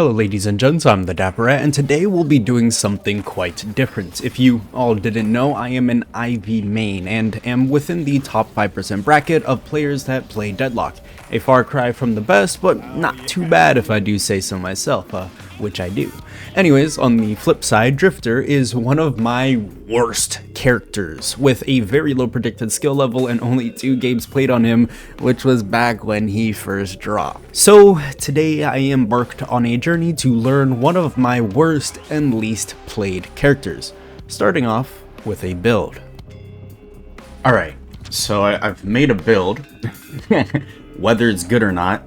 Hello ladies and gents, I'm the Dapperette, and today we'll be doing something quite different. If you all didn't know, I am an IV main, and am within the top 5% bracket of players that play Deadlock. A far cry from the best, but not too bad if I do say so myself, which I do. Anyways, on the flip side, Drifter is one of my worst characters, with a very low predicted skill level and only 2 games played on him, which was back when he first dropped. So today I embarked on a journey to learn one of my worst and least played characters, starting off with a build. Alright, so I've made a build. Whether it's good or not,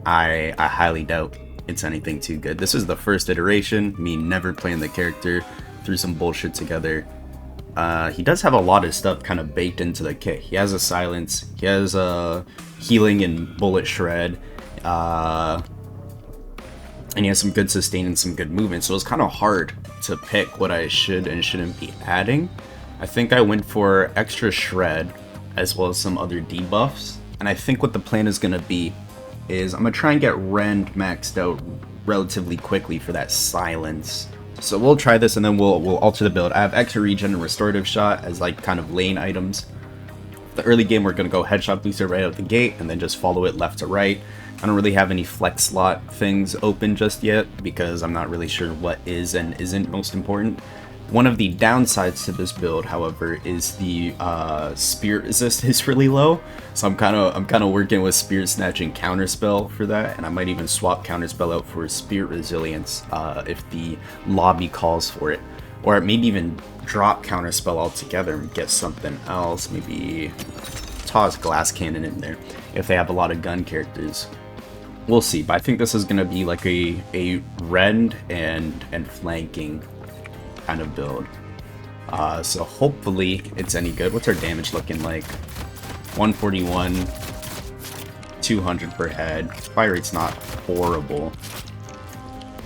I highly doubt it's anything too good. This is the first iteration, me never playing the character, threw some bullshit together. He does have a lot of stuff kind of baked into the kit. He has a silence, he has a healing and bullet shred, and he has some good sustain and some good movement, so it's kind of hard to pick what I should and shouldn't be adding. I think I went for extra shred as well as some other debuffs, and I think what the plan is going to be is I'm going to try and get Rend maxed out relatively quickly for that silence. So we'll try this and then we'll alter the build. I have extra regen and restorative shot as like kind of lane items. The early game we're going to go headshot booster right out the gate and then just follow it left to right. I don't really have any flex slot things open just yet because I'm not really sure what is and isn't most important. One of the downsides to this build, however, is the spirit resist is really low, so I'm kind of working with spirit snatch and counterspell for that, and I might even swap counterspell out for spirit resilience if the lobby calls for it, or maybe even drop counterspell altogether and get something else. Maybe toss glass cannon in there if they have a lot of gun characters. We'll see, but I think this is gonna be like a rend and flanking kind of build. So hopefully it's any good. What's our damage looking like? 141, 200 per head. Fire rate's not horrible,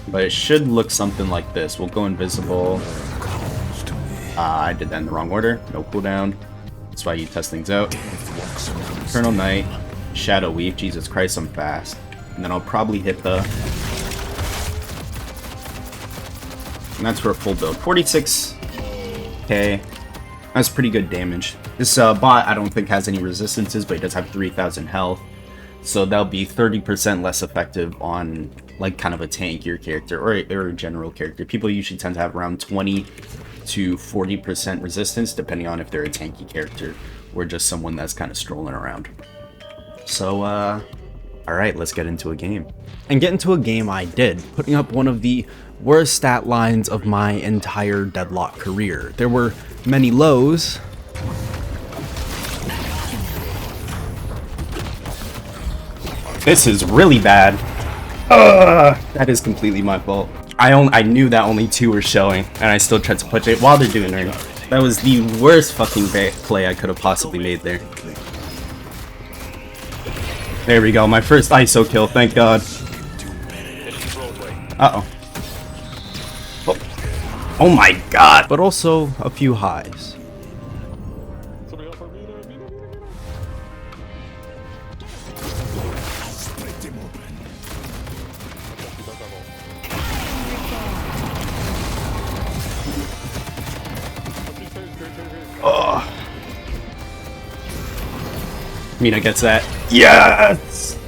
but it should look something like this. We'll go invisible. I did that in the wrong order. No cooldown. That's why you test things out. Eternal Night, Shadow Weave. Jesus Christ, I'm fast. And then I'll probably hit the... And that's for a full build. 46k. That's pretty good damage. This bot I don't think has any resistances, but he does have 3,000 health. So that'll be 30% less effective on like kind of a tankier character or a general character. People usually tend to have around 20 to 40% resistance, depending on if they're a tanky character or just someone that's kind of strolling around. So, alright, let's get into a game. And get into a game I did, putting up one of the worst stat lines of my entire Deadlock career. There were many lows. This is really bad. That is completely my fault. I knew that only 2 were showing, and I still tried to push it while they're doing it. That was the worst fucking play I could have possibly made there. There we go, my first ISO kill, thank God. Uh-oh. Oh my God! But also a few highs. Oh. Mina gets that. Yes!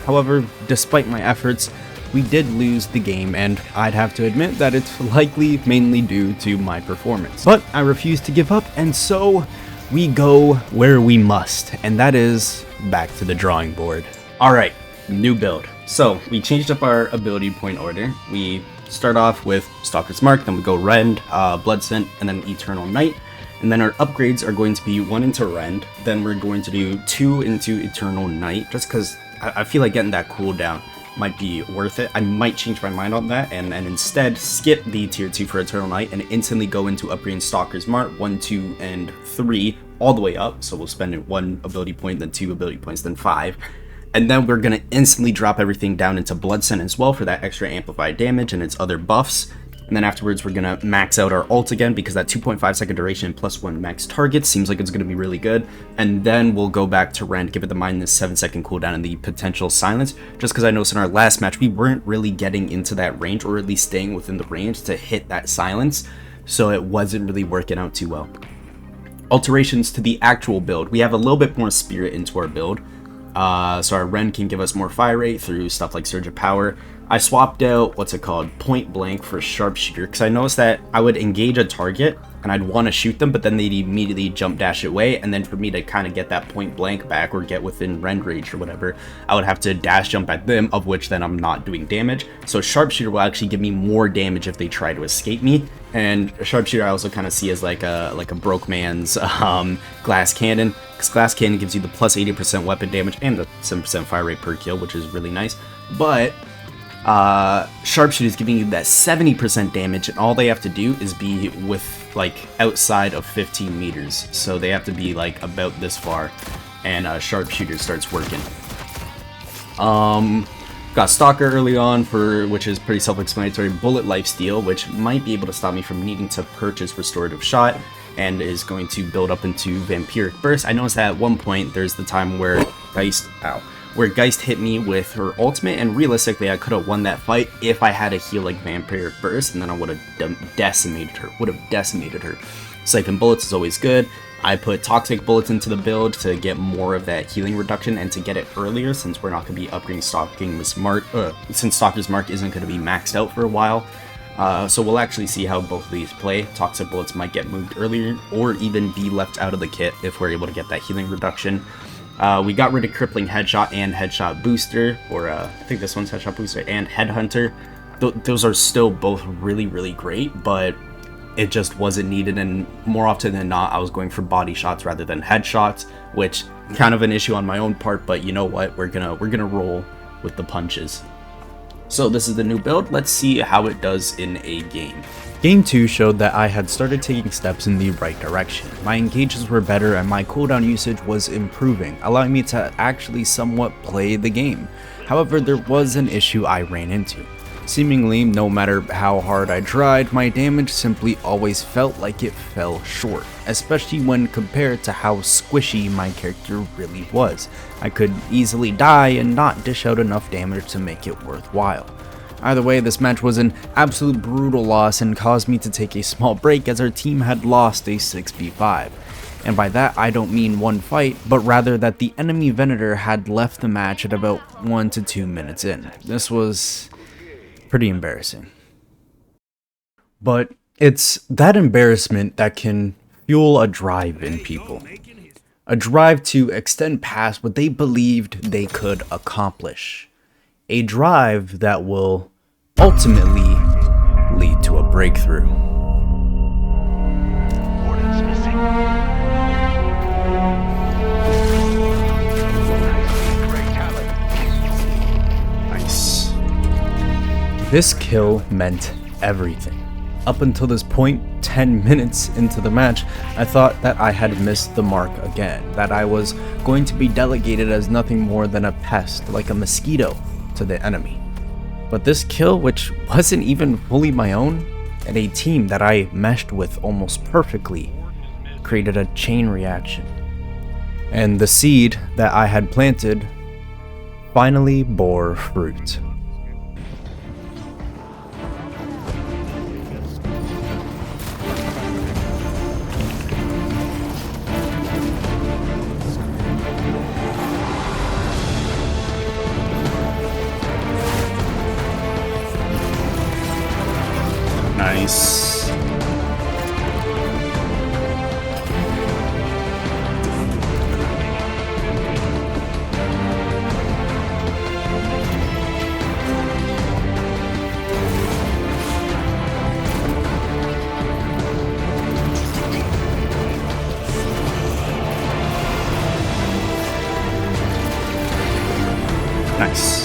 However, despite my efforts, we did lose the game, and I'd have to admit that it's likely mainly due to my performance. But I refuse to give up, and so we go where we must, and that is back to the drawing board. Alright, new build. So, we changed up our ability point order. We start off with Stalker's Mark, then we go Rend, Blood Scent, and then Eternal Night. And then our upgrades are going to be 1 into Rend, then we're going to do 2 into Eternal Night, just because I feel like getting that cooldown might be worth it. I might change my mind on that and instead skip the tier 2 for Eternal Night and instantly go into upgrading Stalker's Mark 1, 2, and 3 all the way up. So we'll spend 1 ability point, then 2 ability points, then 5. And then we're going to instantly drop everything down into Blood Scent as well for that extra amplified damage and its other buffs. And and then afterwards we're gonna max out our ult again, because that 2.5 second duration plus 1 max target seems like it's gonna be really good, and then we'll go back to Rend, give it the -7 second cooldown and the potential silence, just because I noticed in our last match we weren't really getting into that range, or at least staying within the range to hit that silence, so it wasn't really working out too well. Alterations to the actual build. We have a little bit more spirit into our build. So our Rend can give us more fire rate through stuff like Surge of Power. I swapped out, Point Blank for Sharpshooter, because I noticed that I would engage a target and I'd want to shoot them, but then they'd immediately jump dash away, and then for me to kind of get that point blank back or get within Rend range or whatever, I would have to dash jump at them, of which then I'm not doing damage. So Sharpshooter will actually give me more damage if they try to escape me, and Sharpshooter I also kind of see as like a broke man's Glass Cannon, because Glass Cannon gives you the plus 80% weapon damage and the 7% fire rate per kill, which is really nice, but Sharpshooter is giving you that 70% damage, and all they have to do is be with like outside of 15 meters, so they have to be like about this far, and Sharpshooter starts working. Got Stalker early on, which is pretty self-explanatory. Bullet Lifesteal, which might be able to stop me from needing to purchase Restorative Shot, and is going to build up into Vampiric Burst. I noticed that at one point there's the time where Geist hit me with her ultimate, and realistically I could have won that fight if I had a heal like Vampiric Burst, and then I would have decimated her. Siphon Bullets is always good. I put Toxic Bullets into the build to get more of that healing reduction and to get it earlier, since we're not going to be upgrading Stalker's Mark, since Stalker's Mark isn't going to be maxed out for a while. So we'll actually see how both of these play. Toxic Bullets might get moved earlier, or even be left out of the kit if we're able to get that healing reduction. We got rid of Crippling Headshot and Headshot Booster, or I think this one's Headshot Booster, and Headhunter. Those are still both really, really great, but it just wasn't needed, and more often than not I was going for body shots rather than headshots, which kind of an issue on my own part, but you know what, we're gonna roll with the punches. So this is the new build. Let's see how it does in a game. Game 2 showed that I had started taking steps in the right direction. My engages were better and my cooldown usage was improving, allowing me to actually somewhat play the game. However, there was an issue I ran into. Seemingly, no matter how hard I tried, my damage simply always felt like it fell short, especially when compared to how squishy my character really was. I could easily die and not dish out enough damage to make it worthwhile. Either way, this match was an absolute brutal loss and caused me to take a small break, as our team had lost a 6v5. And by that I don't mean one fight, but rather that the enemy Venator had left the match at about 1 to 2 minutes in. This was pretty embarrassing. But it's that embarrassment that can fuel a drive in people. A drive to extend past what they believed they could accomplish. A drive that will ultimately lead to a breakthrough. Nice. This kill meant everything. Up until this point, 10 minutes into the match, I thought that I had missed the mark again, that I was going to be delegated as nothing more than a pest, like a mosquito, to the enemy. But this kill, which wasn't even fully my own, and a team that I meshed with almost perfectly, created a chain reaction. And the seed that I had planted finally bore fruit. Nice. Nice.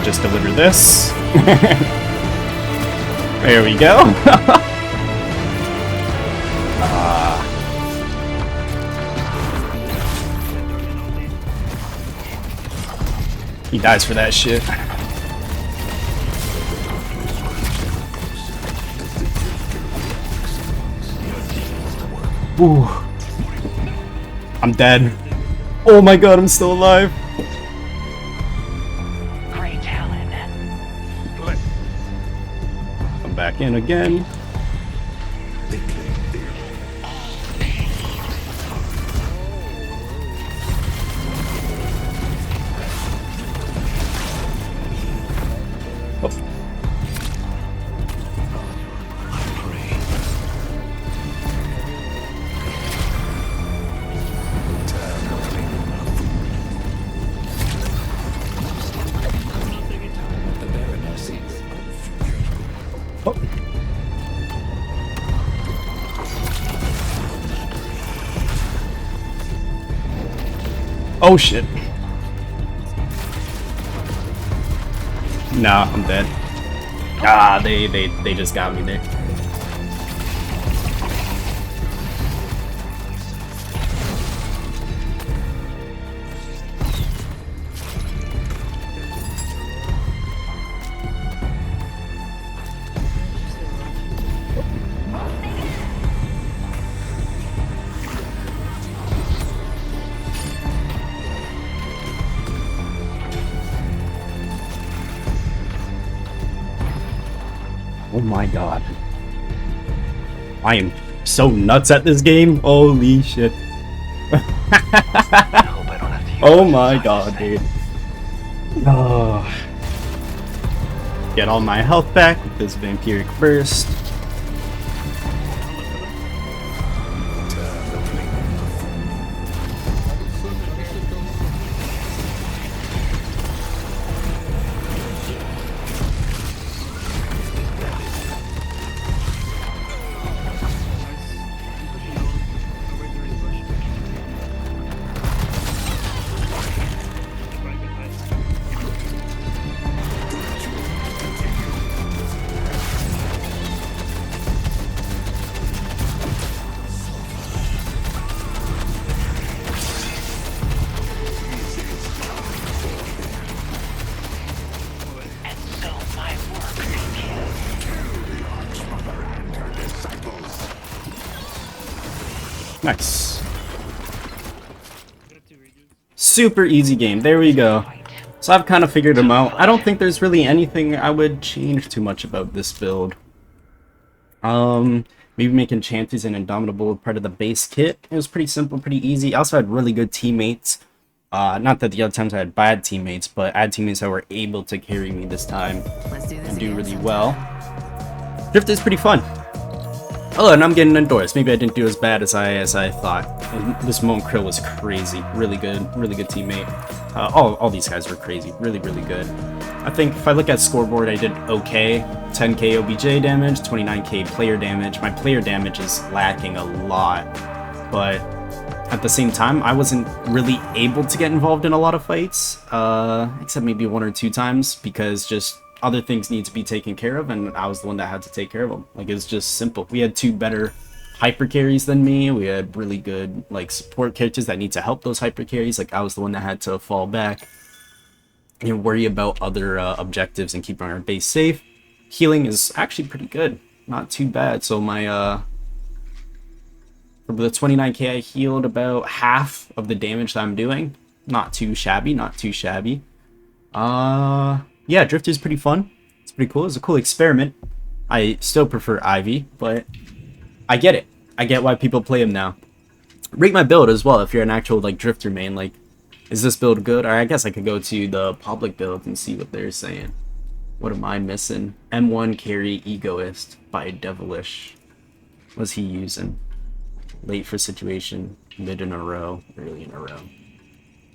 gonna just deliver this. There we go. He dies for that shit. Ooh. I'm dead. Oh my god, I'm still alive. Great talent. I'm back in again. Oh shit. Nah, I'm dead. Ah, they just got me there. Oh my god. I am so nuts at this game. Holy shit. Oh my god, dude. Oh. Get all my health back with this vampiric burst. Nice. Super easy game. There we go. So I've kind of figured them out. I don't think there's really anything I would change too much about this build. Maybe making Chanties and Indomitable part of the base kit. It was pretty simple, pretty easy. I also had really good teammates. Not that the other times I had bad teammates, but I had teammates that were able to carry me this time and do really well. Drift is pretty fun. Oh, and I'm getting endorsed. Maybe I didn't do as bad as I thought. This Moan Krill was crazy. Really good teammate. All these guys were crazy. Really good. I think if I look at scoreboard, I did okay. 10k OBJ damage, 29k player damage. My player damage is lacking a lot, but at the same time, I wasn't really able to get involved in a lot of fights, except maybe 1 or 2 times, because just other things need to be taken care of, and I was the one that had to take care of them. Like, it was just simple. We had 2 better hyper carries than me. We had really good, like, support characters that need to help those hyper carries. Like, I was the one that had to fall back and worry about other objectives and keeping our base safe. Healing is actually pretty good. Not too bad. So my, for the 29k, I healed about half of the damage that I'm doing. Not too shabby, not too shabby. Yeah, Drift is pretty fun. It's pretty cool. It's a cool experiment. I still prefer Ivy, but I get it. I get why people play him now. Rate my build as well if you're an actual, like, Drifter main. Like, is this build good? Or I guess I could go to the public build and see what they're saying. What am I missing? M1 carry Egoist by Devilish. What's he using? Late for situation, mid in a row, early in a row.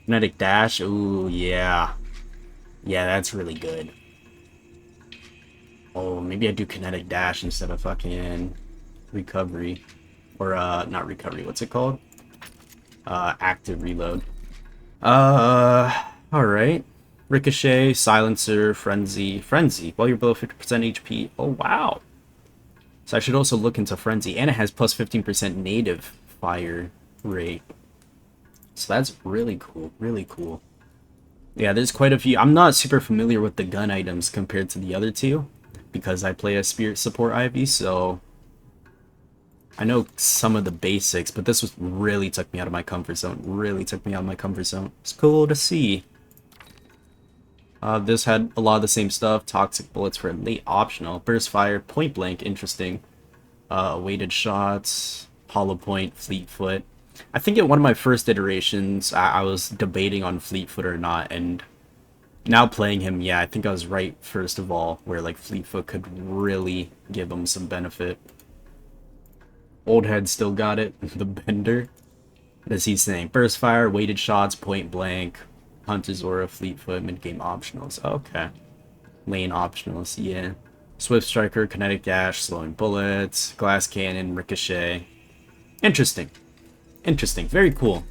Kinetic dash, ooh, yeah. Yeah, that's really good. Oh, maybe I do kinetic dash instead of fucking recovery. Or, not recovery, what's it called? Active reload. Alright. Ricochet, Silencer, Frenzy. Frenzy, while you're below 50% HP. Oh, wow. So I should also look into Frenzy. And it has plus 15% native fire rate. So that's really cool. Really cool. Yeah, there's quite a few. I'm not super familiar with the gun items compared to the other two, because I play a Spirit Support IV, so I know some of the basics, but this was really took me out of my comfort zone. Really took me out of my comfort zone. It's cool to see. This had a lot of the same stuff. Toxic bullets for late optional. Burst fire, point blank, interesting. Weighted shots, hollow point, fleet foot. I think in one of my first iterations, I was debating on Fleetfoot or not, and now playing him, yeah, I think I was right first of all, where like Fleetfoot could really give him some benefit. Old Head still got it, the Bender. What is he saying? Burst fire, weighted shots, point blank, Hunter's Aura, Fleetfoot, mid-game optionals. Okay. Lane optionals, yeah. Swift Striker, Kinetic Dash, slowing bullets, Glass Cannon, Ricochet. Interesting. Interesting. Very cool.